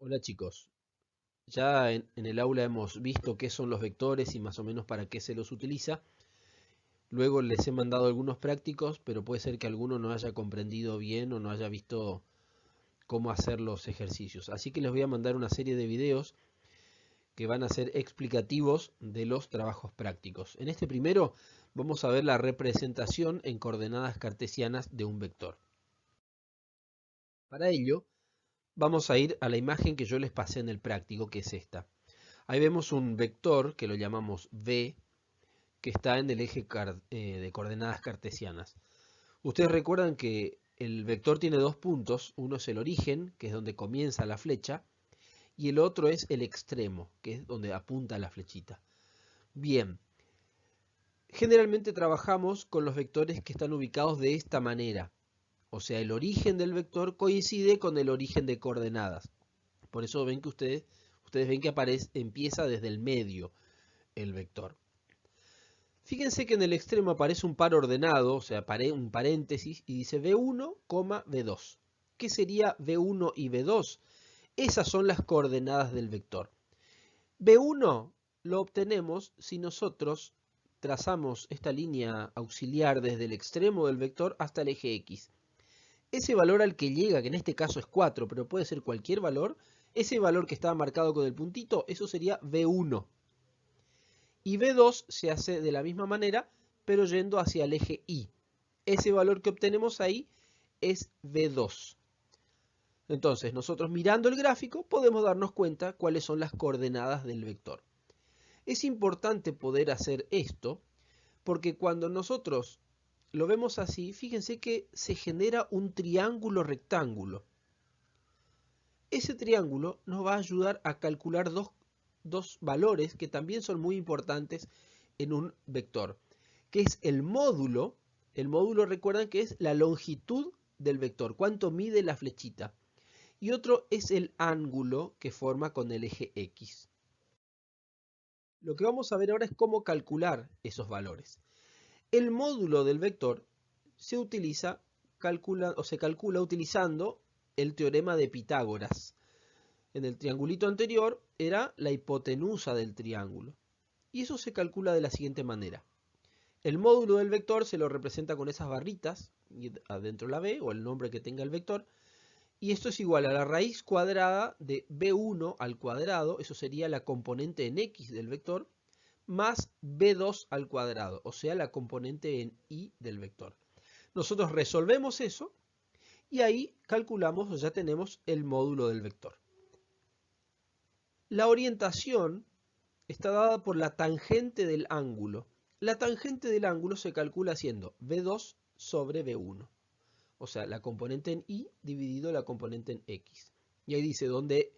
Hola chicos, ya en el aula hemos visto qué son los vectores y más o menos para qué se los utiliza. Luego les he mandado algunos prácticos, pero puede ser que alguno no haya comprendido bien o no haya visto cómo hacer los ejercicios. Así que les voy a mandar una serie de videos que van a ser explicativos de los trabajos prácticos. En este primero vamos a ver la representación en coordenadas cartesianas de un vector. Para ello, vamos a ir a la imagen que yo les pasé en el práctico, que es esta. Ahí vemos un vector que lo llamamos V, que está en el eje de coordenadas cartesianas. Ustedes recuerdan que el vector tiene dos puntos, uno es el origen, que es donde comienza la flecha, y el otro es el extremo, que es donde apunta la flechita. Bien, generalmente trabajamos con los vectores que están ubicados de esta manera, o sea, el origen del vector coincide con el origen de coordenadas. Por eso ven que ustedes ven que empieza desde el medio el vector. Fíjense que en el extremo aparece un par ordenado, o sea, un paréntesis, y dice V1, V2. ¿Qué sería V1 y V2? Esas son las coordenadas del vector. V1 lo obtenemos si nosotros trazamos esta línea auxiliar desde el extremo del vector hasta el eje X. Ese valor al que llega, que en este caso es 4, pero puede ser cualquier valor, ese valor que estaba marcado con el puntito, eso sería V1. Y V2 se hace de la misma manera, pero yendo hacia el eje Y. Ese valor que obtenemos ahí es V2. Entonces, nosotros mirando el gráfico podemos darnos cuenta cuáles son las coordenadas del vector. Es importante poder hacer esto porque cuando nosotros lo vemos así, fíjense que se genera un triángulo rectángulo. Ese triángulo nos va a ayudar a calcular dos valores que también son muy importantes en un vector, que es el módulo. El módulo, recuerdan que es la longitud del vector, cuánto mide la flechita. Y otro es el ángulo que forma con el eje X. Lo que vamos a ver ahora es cómo calcular esos valores. El módulo del vector se se calcula utilizando el teorema de Pitágoras. En el triangulito anterior era la hipotenusa del triángulo. Y eso se calcula de la siguiente manera. El módulo del vector se lo representa con esas barritas, y adentro la b, o el nombre que tenga el vector, y esto es igual a la raíz cuadrada de b1 al cuadrado, eso sería la componente en x del vector, más b2 al cuadrado, o sea, la componente en y del vector. Nosotros resolvemos eso, y ahí calculamos, ya tenemos el módulo del vector. La orientación está dada por la tangente del ángulo. La tangente del ángulo se calcula haciendo V2 sobre V1. O sea, la componente en Y dividido la componente en X. Y ahí dice donde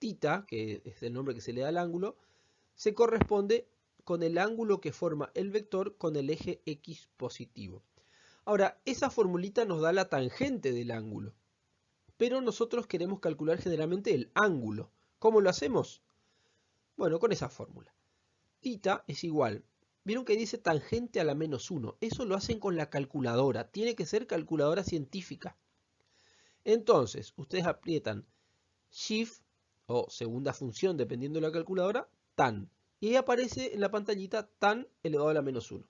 θ, que es el nombre que se le da al ángulo, se corresponde con el ángulo que forma el vector con el eje X positivo. Ahora, esa formulita nos da la tangente del ángulo. Pero nosotros queremos calcular generalmente el ángulo. ¿Cómo lo hacemos? Bueno, con esa fórmula. Θ es igual. Vieron que dice tangente a la menos 1. Eso lo hacen con la calculadora. Tiene que ser calculadora científica. Entonces, ustedes aprietan Shift o segunda función, dependiendo de la calculadora, tan. Y ahí aparece en la pantallita tan elevado a la menos 1.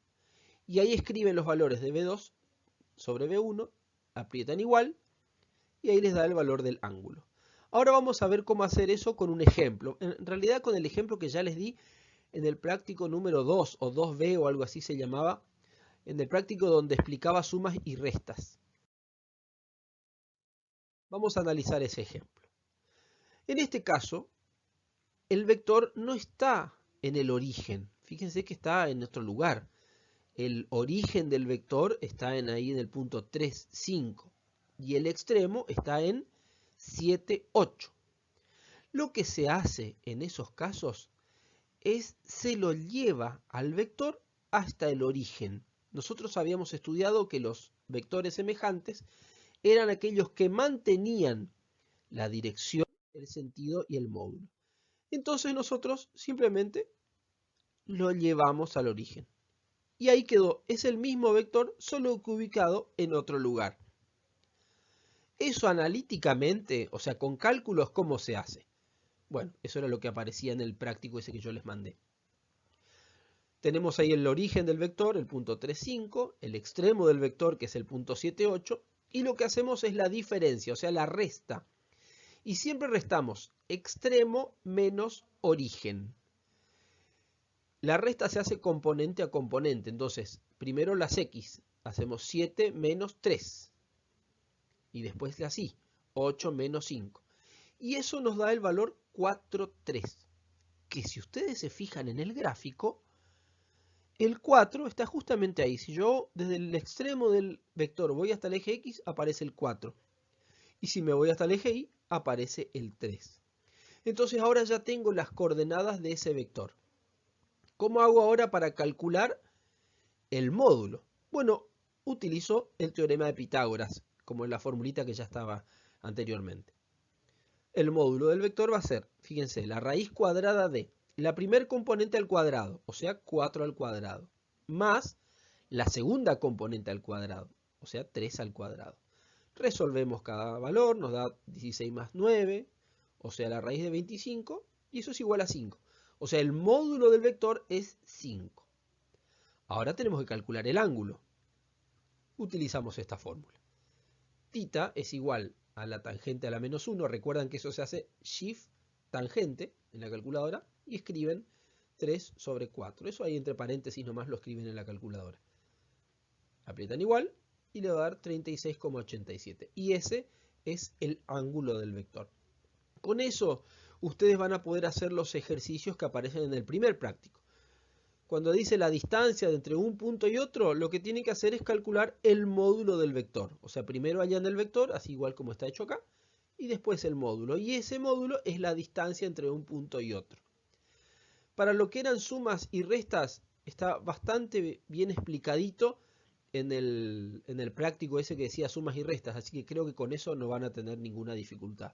Y ahí escriben los valores de V2 sobre V1, aprietan igual, y ahí les da el valor del ángulo. Ahora vamos a ver cómo hacer eso con un ejemplo. En realidad con el ejemplo que ya les di en el práctico número 2 o 2B o algo así se llamaba, en el práctico donde explicaba sumas y restas. Vamos a analizar ese ejemplo. En este caso, el vector no está en el origen. Fíjense que está en otro lugar. El origen del vector está ahí en el punto 3, 5. Y el extremo está en 7, 8. Lo que se hace en esos casos es se lo lleva al vector hasta el origen. Nosotros habíamos estudiado que los vectores semejantes eran aquellos que mantenían la dirección, el sentido y el módulo. Entonces nosotros simplemente lo llevamos al origen. Y ahí quedó, es el mismo vector, solo que ubicado en otro lugar. Eso analíticamente, o sea, con cálculos, ¿cómo se hace? Bueno, eso era lo que aparecía en el práctico ese que yo les mandé. Tenemos ahí el origen del vector, el punto 3,5, el extremo del vector, que es el punto 7,8, y lo que hacemos es la diferencia, o sea, la resta. Y siempre restamos extremo menos origen. La resta se hace componente a componente, entonces primero las x, hacemos 7 menos 3, y después así, 8 menos 5. Y eso nos da el valor 4,3, que si ustedes se fijan en el gráfico, el 4 está justamente ahí. Si yo desde el extremo del vector voy hasta el eje X, aparece el 4. Y si me voy hasta el eje Y, aparece el 3. Entonces ahora ya tengo las coordenadas de ese vector. ¿Cómo hago ahora para calcular el módulo? Bueno, utilizo el teorema de Pitágoras, como en la formulita que ya estaba anteriormente. El módulo del vector va a ser, fíjense, la raíz cuadrada de la primer componente al cuadrado, o sea, 4 al cuadrado, más la segunda componente al cuadrado, o sea, 3 al cuadrado. Resolvemos cada valor, nos da 16 más 9, o sea, la raíz de 25, y eso es igual a 5. O sea, el módulo del vector es 5. Ahora tenemos que calcular el ángulo. Utilizamos esta fórmula. Θ es igual a la tangente a la menos 1. Recuerdan que eso se hace shift tangente en la calculadora y escriben 3 sobre 4. Eso ahí entre paréntesis nomás lo escriben en la calculadora. Aprietan igual y le va a dar 36,87. Y ese es el ángulo del vector. Con eso ustedes van a poder hacer los ejercicios que aparecen en el primer práctico. Cuando dice la distancia entre un punto y otro, lo que tienen que hacer es calcular el módulo del vector. O sea, primero hallan el vector, así igual como está hecho acá, y después el módulo. Y ese módulo es la distancia entre un punto y otro. Para lo que eran sumas y restas, está bastante bien explicadito en el práctico ese que decía sumas y restas, así que creo que con eso no van a tener ninguna dificultad.